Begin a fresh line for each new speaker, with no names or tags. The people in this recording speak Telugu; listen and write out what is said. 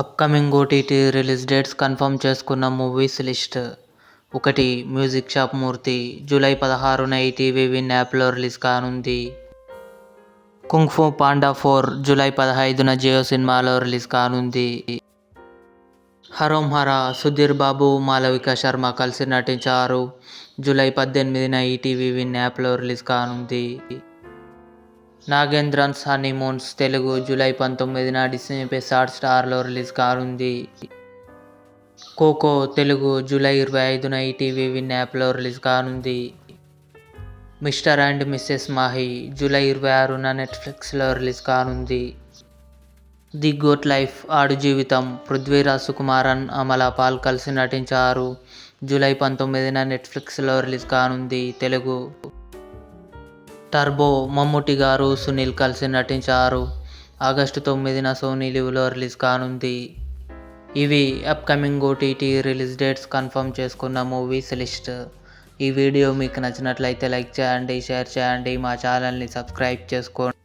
Upcoming OTT release dates confirm చేసుకున్న మూవీస్ లిస్ట్. 1. మ్యూజిక్ షాప్ మూర్తి. జూలై 16న ఈటీవీ విన్ యాప్లో రిలీజ్ కానుంది. కుంగ్-ఫూ పాండా 4 జూలై 15న జియో సినిమాలో రిలీజ్ కానుంది. హరోం హరా. సుధీర్ బాబు, మాళవిక శర్మ కలిసి నటించారు. జూలై 18న ఈటీవీ విన్ యాప్లో రిలీజ్ కానుంది. నాగేంద్రన్స్ హనీమూన్స్ తెలుగు జూలై 19న డిస్నీ+ హాట్‌స్టార్లో రిలీజ్ కానుంది. ఖోఖో తెలుగు జూలై 25న ఈటీవీ విన్ యాప్లో రిలీజ్ కానుంది. Mr and Mrs Mahi July 26న నెట్‌ఫ్లిక్స్లో రిలీజ్ కానుంది. ది గోట్ లైఫ్ ఆడు జీవితం పృథ్వీరాజ్ సుకుమారన్, అమలా పాల్ కలిసి నటించారు. జూలై 19న నెట్‌ఫ్లిక్స్లో రిలీజ్ కానుంది. తెలుగు. టర్బో మమ్ముట్టి గారు, సునీల్ కలిసి నటించారు. ఆగస్టు 9న సోనీ లివ్లో రిలీజ్ కానుంది. ఇవి upcoming OTT release dates confirm చేసుకున్న మూవీస్ లిస్ట్. ఈ వీడియో మీకు నచ్చినట్లయితే లైక్ చేయండి, షేర్ చేయండి, మా ఛానల్ని సబ్స్క్రైబ్ చేసుకోండి.